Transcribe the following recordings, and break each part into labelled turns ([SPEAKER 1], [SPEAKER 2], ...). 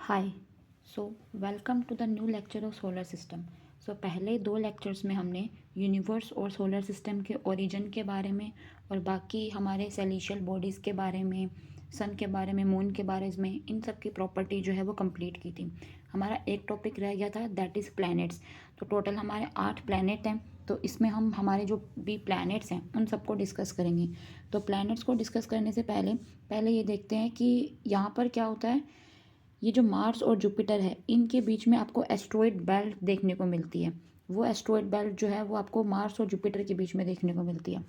[SPEAKER 1] Hi. So welcome to the new lecture of solar system. पहले दो lectures में हमने यूनिवर्स और सोलर सिस्टम के ओरिजिन के बारे में और बाकी हमारे सेलेस्टियल बॉडीज़ के बारे में, सन के बारे में, मून के बारे में, इन सब की प्रॉपर्टी जो है वो कंप्लीट की थी। हमारा एक टॉपिक रह गया था, दैट इज़ प्लैनेट्स। तो टोटल हमारे 8 प्लैनेट हैं। तो इसमें हम हमारे जो भी प्लैनेट्स हैं उन सबको डिस्कस करेंगे। तो प्लैनेट्स को डिस्कस करने से पहले पहले ये देखते हैं कि यहाँ पर क्या होता है। ये जो मार्स और जुपिटर है इनके बीच में आपको एस्ट्रॉयड बेल्ट देखने को मिलती है। वो एस्ट्रॉयड बेल्ट जो है वो आपको मार्स और जुपिटर के बीच में देखने को मिलती है।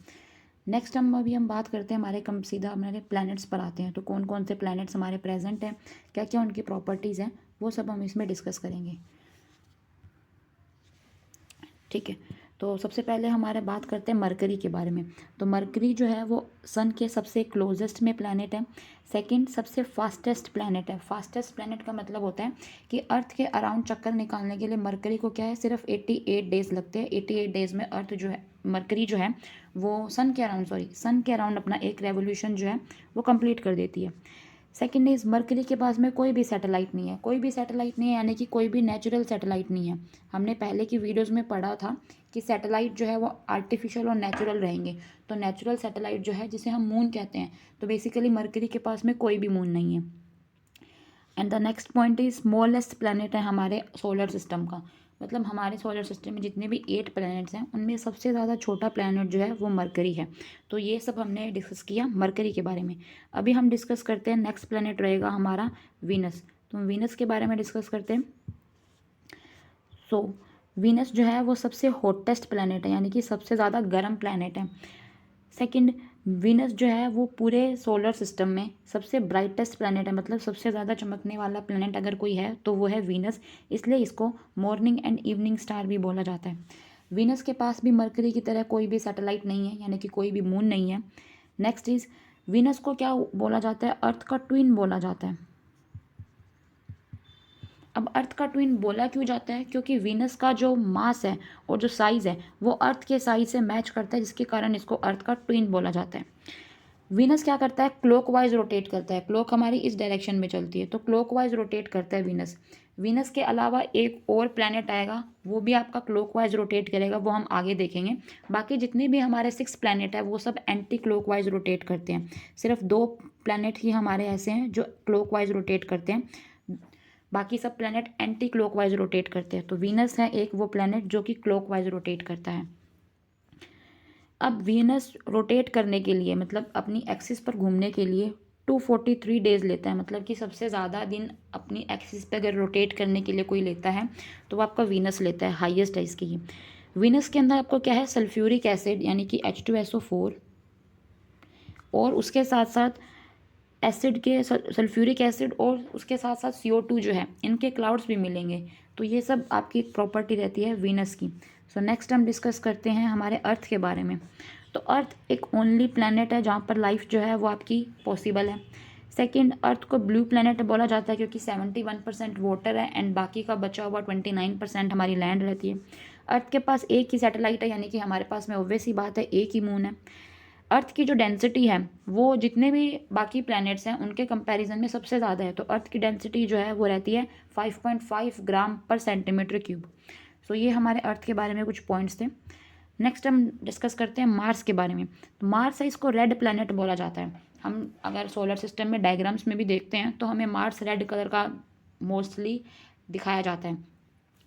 [SPEAKER 1] नेक्स्ट हम बात करते हैं, सीधा हमारे प्लैनेट्स पर आते हैं। तो कौन कौन से प्लैनेट्स हमारे प्रेजेंट हैं, क्या क्या उनकी प्रॉपर्टीज़ हैं, वो सब हम इसमें डिस्कस करेंगे। ठीक है। तो सबसे पहले हमारे बात करते हैं मरकरी के बारे में। तो मरकरी जो है वो सन के सबसे क्लोजेस्ट में प्लैनेट है। सेकंड सबसे फास्टेस्ट प्लैनेट है। फास्टेस्ट प्लैनेट का मतलब होता है कि अर्थ के अराउंड चक्कर निकालने के लिए मरकरी को क्या है, सिर्फ 88 डेज लगते हैं। 88 डेज में अर्थ जो है, मरकरी जो है वो सन के अराउंड अपना एक रेवोल्यूशन जो है वो कंप्लीट कर देती है। सेकेंड इज़ मरकरी के पास में कोई भी सैटेलाइट नहीं है। कोई भी सैटेलाइट नहीं है यानी कि कोई भी नेचुरल सैटेलाइट नहीं है। हमने पहले की वीडियोस में पढ़ा था कि सैटेलाइट जो है वो आर्टिफिशियल और नेचुरल रहेंगे। तो नेचुरल सैटेलाइट जो है जिसे हम मून कहते हैं, तो बेसिकली मरकरी के पास में कोई भी मून नहीं है। And the next point is smallest planet है हमारे सोलर सिस्टम का। मतलब हमारे सोलर सिस्टम में जितने भी 8 प्लैनेट्स हैं उनमें सबसे ज़्यादा छोटा प्लैनेट जो है वो मरकरी है। तो ये सब हमने डिस्कस किया मरकरी के बारे में। अभी हम डिस्कस करते हैं, नेक्स्ट प्लैनेट रहेगा हमारा वीनस। तो वीनस के बारे में डिस्कस करते हैं। वीनस जो है वो सबसे हॉटेस्ट प्लैनेट है, यानी कि सबसे ज़्यादा गर्म प्लैनेट है। सेकंड, वीनस जो है वो पूरे सोलर सिस्टम में सबसे ब्राइटेस्ट प्लैनेट है। मतलब सबसे ज़्यादा चमकने वाला प्लैनेट अगर कोई है तो वो है वीनस। इसलिए इसको मॉर्निंग एंड इवनिंग स्टार भी बोला जाता है। वीनस के पास भी मरकरी की तरह कोई भी सैटेलाइट नहीं है, यानी कि कोई भी मून नहीं है। नेक्स्ट इज, वीनस को क्या बोला जाता है, अर्थ का ट्विन बोला जाता है। अब अर्थ का ट्विन बोला क्यों जाता है, क्योंकि वीनस का जो मास है और जो साइज़ है वो अर्थ के साइज से मैच करता है, जिसके कारण इसको अर्थ का ट्विन बोला जाता है। वीनस क्या करता है, क्लॉकवाइज रोटेट करता है। क्लॉक हमारी इस डायरेक्शन में चलती है, तो क्लॉकवाइज रोटेट करता है वीनस। वीनस के अलावा एक और प्लैनेट आएगा, वो भी आपका क्लॉकवाइज रोटेट करेगा, वो हम आगे देखेंगे। बाकी जितने भी हमारे 6 प्लैनेट है वो सब एंटी क्लॉकवाइज रोटेट करते हैं। सिर्फ 2 प्लैनेट ही हमारे ऐसे हैं जो क्लॉकवाइज रोटेट करते हैं, बाकी सब प्लैनेट एंटी क्लॉकवाइज रोटेट करते हैं। तो वीनस है एक वो प्लैनेट जो कि क्लॉकवाइज रोटेट करता है। अब वीनस रोटेट करने के लिए, मतलब अपनी एक्सिस पर घूमने के लिए 243 डेज लेता है। मतलब कि सबसे ज़्यादा दिन अपनी एक्सिस पे अगर रोटेट करने के लिए कोई लेता है तो वो आपका वीनस लेता है, हाईएस्ट है इसकी ही। वीनस के अंदर आपको क्या है, सल्फ्यूरिक एसिड यानी कि H2SO4, और उसके साथ साथ एसिड के सल्फ्यूरिक एसिड और उसके साथ साथ CO2 जो है, इनके क्लाउड्स भी मिलेंगे। तो ये सब आपकी प्रॉपर्टी रहती है वीनस की। नेक्स्ट हम डिस्कस करते हैं हमारे अर्थ के बारे में। तो अर्थ एक ओनली प्लैनेट है जहाँ पर लाइफ जो है वो आपकी पॉसिबल है। सेकेंड, अर्थ को ब्लू प्लैनेट बोला जाता है क्योंकि 71% वाटर है एंड बाकी का बचा हुआ 29% हमारी लैंड रहती है। अर्थ के पास एक ही सैटेलाइट है, यानी कि हमारे पास में ऑब्वियस ही बात है एक ही मून है। अर्थ की जो डेंसिटी है वो जितने भी बाकी प्लैनेट्स हैं उनके कंपैरिजन में सबसे ज़्यादा है। तो अर्थ की डेंसिटी जो है वो रहती है 5.5 ग्राम पर सेंटीमीटर क्यूब। ये हमारे अर्थ के बारे में कुछ पॉइंट्स थे। नेक्स्ट हम डिस्कस करते हैं मार्स के बारे में। तो मार्स है, इसको रेड प्लैनेट बोला जाता है। हम अगर सोलर सिस्टम में डायग्राम्स में भी देखते हैं तो हमें मार्स रेड कलर का मोस्टली दिखाया जाता है।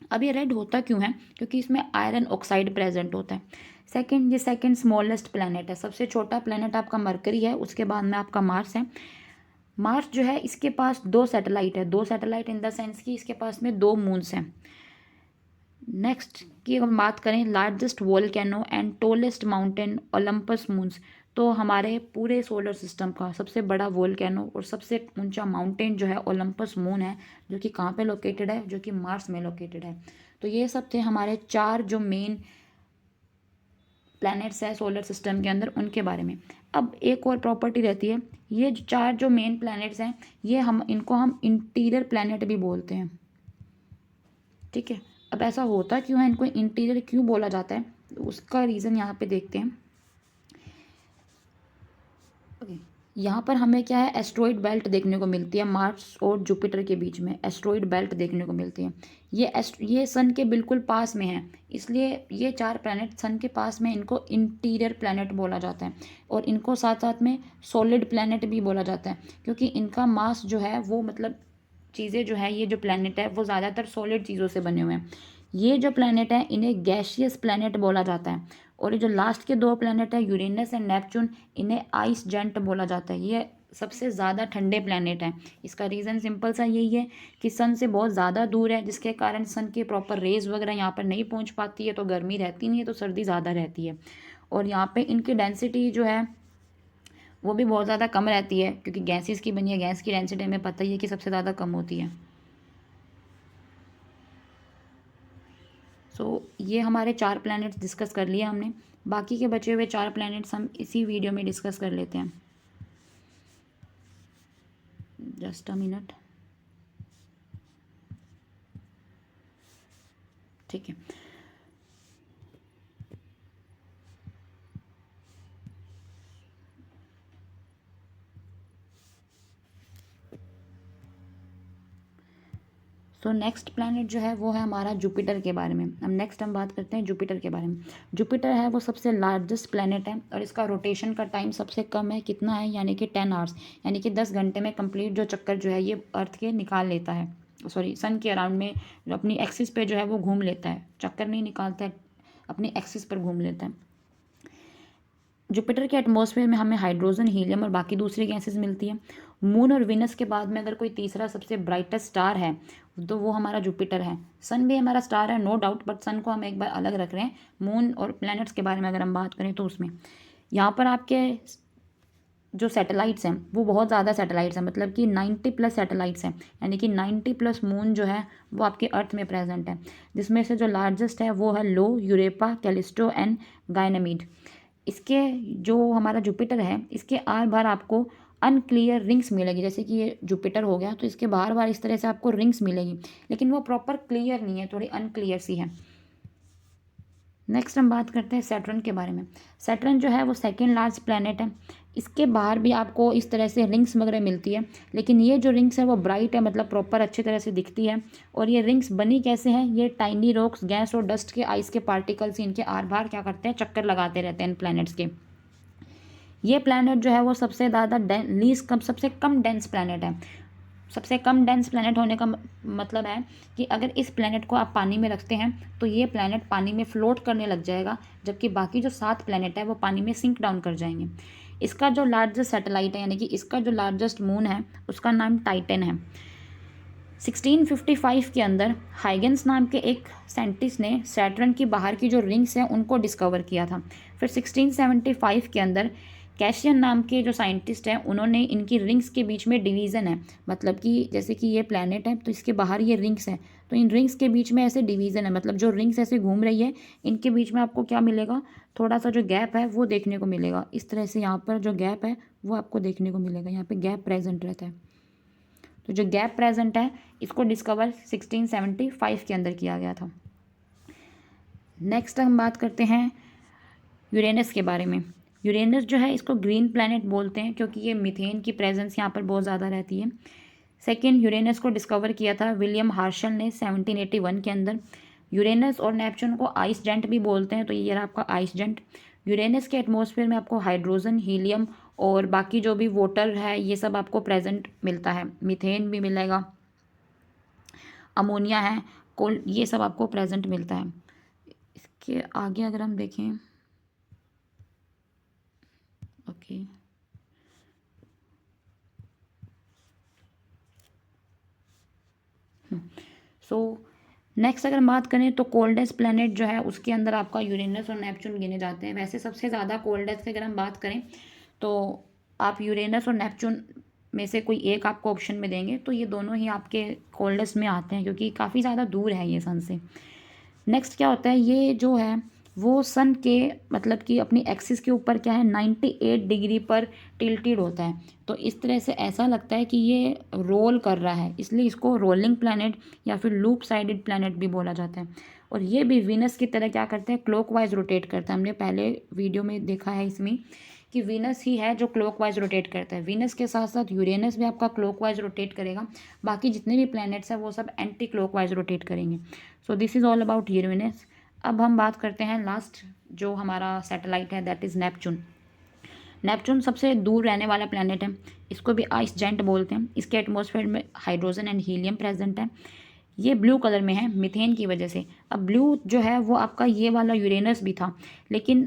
[SPEAKER 1] अब ये रेड होता क्यों है, क्योंकि इसमें आयरन ऑक्साइड प्रेजेंट होता है। सेकंड, ये सेकंड स्मॉलेस्ट प्लैनेट है। सबसे छोटा प्लैनेट आपका मरकरी है, उसके बाद में आपका मार्स है। मार्स जो है इसके पास 2 सैटेलाइट है। 2 सैटेलाइट इन द सेंस कि इसके पास में 2 मून्स हैं। नेक्स्ट की हम बात करें, largest volcano and tallest mountain Olympus moons. तो हमारे पूरे सोलर सिस्टम का सबसे बड़ा वोल्केनो और सबसे ऊंचा माउंटेन जो है ओलंपस मून है, जो कि कहाँ पे लोकेटेड है, जो कि मार्स में लोकेटेड है। तो ये सब थे हमारे 4 जो मेन प्लैनेट्स है सोलर सिस्टम के अंदर, उनके बारे में। अब एक और प्रॉपर्टी रहती है, ये 4 जो मेन प्लैनेट्स हैं ये इनको हम इंटीरियर प्लैनेट भी बोलते हैं। ठीक है। अब ऐसा होता क्यों है, इनको इंटीरियर क्यों बोला जाता है, तो उसका रीज़न यहाँ पे देखते हैं। ओके, यहाँ पर हमें क्या है, एस्ट्रॉइड बेल्ट देखने को मिलती है मार्स और जुपिटर के बीच में एस्ट्रॉइड बेल्ट देखने को मिलती है। ये सन के बिल्कुल पास में है, इसलिए ये 4 प्लैनेट सन के पास में, इनको इंटीरियर प्लैनेट बोला जाता है। और इनको साथ साथ में सॉलिड प्लैनेट भी बोला जाता है, क्योंकि इनका मास जो है वो मतलब चीज़ें जो है, ये जो प्लैनेट है वो ज़्यादातर सॉलिड चीज़ों से बने हुए हैं। ये जो प्लैनेट है इन्हें गैशियस प्लैनेट बोला जाता है। और ये जो लास्ट के 2 प्लैनेट है यूरेनस एंड नेपच्यून, इन्हें आइस जेंट बोला जाता है। ये सबसे ज़्यादा ठंडे प्लैनेट हैं। इसका रीज़न सिंपल सा यही है कि सन से बहुत ज़्यादा दूर है, जिसके कारण सन की प्रॉपर रेज वगैरह यहाँ पर नहीं पहुँच पाती है, तो गर्मी रहती नहीं है, तो सर्दी ज़्यादा रहती है। और यहाँ पे इनकी डेंसिटी जो है वो भी बहुत ज़्यादा कम रहती है, क्योंकि गैसेस की बनी है, गैस की डेंसिटी हमें पता ही है कि सबसे ज़्यादा कम होती है। ये हमारे 4 प्लैनेट्स डिस्कस कर लिए हमने। बाकी के बचे हुए 4 प्लैनेट्स हम इसी वीडियो में डिस्कस कर लेते हैं। Just a minute. ठीक है। नेक्स्ट प्लैनेट जो है वो है हमारा जुपिटर के बारे में। अब नेक्स्ट हम बात करते हैं जुपिटर के बारे में। जुपिटर है वो सबसे लार्जेस्ट प्लैनेट है, और इसका रोटेशन का टाइम सबसे कम है। कितना है, यानी कि 10 आवर्स, यानी कि 10 घंटे में कंप्लीट जो चक्कर जो है ये अर्थ के निकाल लेता है, सॉरी सन के अराउंड में जो अपनी एक्सिस पे जो है वो घूम लेता है। चक्कर नहीं निकालता है, अपनी एक्सिस पर घूम लेता है। जुपिटर के एटमॉस्फेयर में हमें हाइड्रोजन, हीलियम और बाकी दूसरी गैसेस मिलती है। मून और विनस के बाद में अगर कोई तीसरा सबसे ब्राइटेस्ट स्टार है तो वो हमारा जुपिटर है। सन भी हमारा स्टार है, नो डाउट, बट सन को हम एक बार अलग रख रहे हैं। मून और प्लैनेट्स के बारे में अगर हम बात करें तो उसमें यहाँ पर आपके जो सैटेलाइट्स हैं वो बहुत ज़्यादा सैटेलाइट्स हैं, मतलब कि 90+ सैटेलाइट्स हैं, यानी कि 90+ मून जो है वो आपके अर्थ में प्रेजेंट है। जिसमें से जो लार्जेस्ट है वो है लो, यूरेपा, कैलिस्टो एंड गायनामीड। इसके जो हमारा जुपिटर है इसके आर बार आपको अनक्लियर रिंग्स मिलेगी। जैसे कि ये जुपिटर हो गया तो इसके बार बार इस तरह से आपको रिंग्स मिलेगी, लेकिन वो प्रॉपर क्लियर नहीं है, थोड़ी अनक्लियर सी है। नेक्स्ट हम बात करते हैं सैटर्न के बारे में। सैटर्न जो है वो सेकेंड लार्ज प्लैनेट है। इसके बाहर भी आपको इस तरह से रिंग्स वगैरह मिलती है, लेकिन ये जो रिंग्स है वो ब्राइट है, मतलब प्रॉपर अच्छी तरह से दिखती है। और ये रिंग्स बनी कैसे हैं, ये टाइनी रॉक्स, गैस और डस्ट के आइस के पार्टिकल्स इनके आर बार क्या करते हैं, चक्कर लगाते रहते हैं इन प्लैनेट्स के। ये प्लैनेट जो है वो सबसे ज़्यादा सबसे कम डेंस प्लैनेट है। सबसे कम डेंस प्लैनेट होने का मतलब है कि अगर इस प्लैनेट को आप पानी में रखते हैं तो ये प्लैनेट पानी में फ्लोट करने लग जाएगा, जबकि बाकी जो 7 प्लैनेट है वो पानी में सिंक डाउन कर जाएंगे। इसका जो लार्जेस्ट सैटेलाइट है, यानी कि इसका जो लार्जेस्ट मून है उसका नाम टाइटन है। 1655 के अंदर हाइगेंस नाम के एक साइंटिस्ट ने सैटर्न की बाहर की जो रिंग्स हैं उनको डिस्कवर किया था। फिर 1675 के अंदर कैशियन नाम के जो साइंटिस्ट हैं उन्होंने इनकी रिंग्स के बीच में डिवीज़न है, मतलब कि जैसे कि ये प्लैनेट है तो इसके बाहर ये रिंग्स हैं, तो इन रिंग्स के बीच में ऐसे डिवीज़न है, मतलब जो रिंग्स ऐसे घूम रही है इनके बीच में आपको क्या मिलेगा, थोड़ा सा जो गैप है वो देखने को मिलेगा। इस तरह से यहाँ पर जो गैप है वो आपको देखने को मिलेगा, यहाँ पर गैप प्रेजेंट रहता है। तो जो गैप प्रेजेंट है इसको डिस्कवर 1675 के अंदर किया गया था। नेक्स्ट हम बात करते हैं यूरेनस के बारे में। यूरेनस जो है इसको ग्रीन प्लैनेट बोलते हैं, क्योंकि ये मीथेन की प्रेजेंस यहाँ पर बहुत ज़्यादा रहती है। सेकेंड, यूरेनस को डिस्कवर किया था विलियम हार्शल ने 1781 के अंदर। यूरेनस और नेपच्यून को आइस जेंट भी बोलते हैं, तो ये रहा आपका आइस जेंट। यूरेनस के एटमॉस्फेयर में आपको हाइड्रोजन, हीलियम और बाकी जो भी वाटर है ये सब आपको प्रेजेंट मिलता है। मीथेन भी मिलेगा, अमोनिया है, कोल, ये सब आपको प्रेजेंट मिलता है। इसके आगे अगर हम देखें, ओके, नेक्स्ट अगर बात करें तो कोल्डेस्ट प्लैनेट जो है उसके अंदर आपका यूरेनस और नेपच्यून गिने जाते हैं। वैसे सबसे ज़्यादा कोल्डेस्ट की अगर हम बात करें तो आप यूरेनस और नेपच्यून में से कोई एक आपको ऑप्शन में देंगे तो ये दोनों ही आपके कोल्डेस्ट में आते हैं, क्योंकि काफ़ी ज़्यादा दूर है ये सन से। नेक्स्ट क्या होता है, ये जो है वो सन के मतलब कि अपनी एक्सिस के ऊपर क्या है 98 डिग्री पर टिल्टेड होता है, तो इस तरह से ऐसा लगता है कि ये रोल कर रहा है, इसलिए इसको रोलिंग प्लैनेट या फिर लूप साइडेड प्लैनेट भी बोला जाता है। और ये भी वीनस की तरह क्या करते हैं, क्लॉकवाइज रोटेट करता है। हमने पहले वीडियो में देखा है इसमें कि वीनस ही है जो क्लॉकवाइज रोटेट करता है। वीनस के साथ साथ यूरेनस भी आपका क्लॉकवाइज रोटेट करेगा, बाकी जितने भी प्लैनेट्स हैं वो सब एंटी क्लॉकवाइज रोटेट करेंगे। So this is all about Uranus. अब हम बात करते हैं लास्ट जो हमारा सैटेलाइट है, दैट इज़ नेपच्यून। नेपच्यून सबसे दूर रहने वाला प्लैनेट है, इसको भी आइस जेंट बोलते हैं। इसके एटमॉस्फेयर में हाइड्रोजन एंड हीलियम प्रेजेंट है। ये ब्लू कलर में है मीथेन की वजह से। अब ब्लू जो है वो आपका ये वाला यूरेनस भी था, लेकिन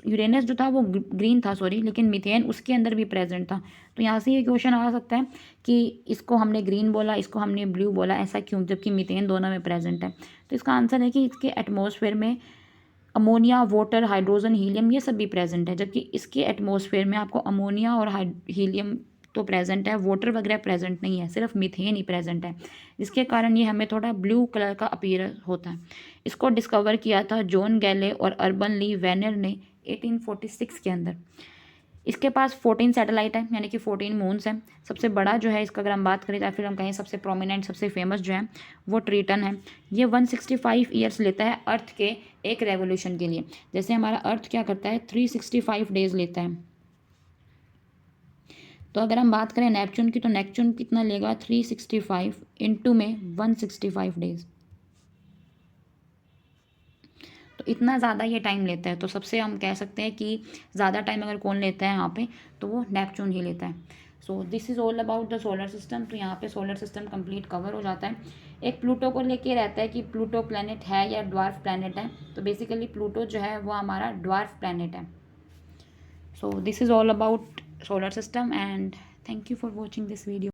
[SPEAKER 1] यूरेनस जो था वो ग्रीन था, सॉरी, लेकिन मीथेन उसके अंदर भी प्रेजेंट था। तो यहाँ से ये क्वेश्चन आ सकता है कि इसको हमने ग्रीन बोला, इसको हमने ब्लू बोला, ऐसा क्यों, जबकि मीथेन दोनों में प्रेजेंट है। तो इसका आंसर है कि इसके एटमॉस्फेयर में अमोनिया, वाटर, हाइड्रोजन, हीलियम ये सब भी प्रेजेंट है, जबकि इसके एटमॉस्फेयर में आपको अमोनिया और हीलियम तो प्रेजेंट है, वाटर वगैरह प्रेजेंट नहीं है, सिर्फ मीथेन ही प्रेजेंट है, जिसके कारण ये हमें थोड़ा ब्लू कलर का अपीयर होता है। इसको डिस्कवर किया था जॉन गैले और अर्बन ली वेनर ने 1846 के अंदर। इसके पास 14 सैटेलाइट है, यानी कि 14 मून्स हैं। सबसे बड़ा जो है इसका अगर हम बात करें या फिर हम कहें सबसे प्रोमिनेंट, सबसे फेमस जो है वो ट्रिटन है। ये 165 ईयर्स लेता है अर्थ के एक रेवोल्यूशन के लिए। जैसे हमारा अर्थ क्या करता है, 365 डेज लेता है। तो अगर हम बात करें नेपच्यून की, तो नेपच्यून कितना लेगा, 365 इंटू में 165 डेज। तो इतना ज़्यादा ये टाइम लेता है। तो सबसे हम कह सकते हैं कि ज़्यादा टाइम अगर कौन लेता है यहाँ पे, तो वो नेपच्यून ही लेता है। So this is all about the solar system. तो यहाँ पे सोलर सिस्टम कंप्लीट कवर हो जाता है। एक प्लूटो को लेके रहता है कि प्लूटो प्लैनेट है या ड्वार्फ प्लैनेट है। तो बेसिकली प्लूटो जो है वो हमारा ड्वार्फ प्लैनेट है। So this is all about solar system and thank you for watching this video.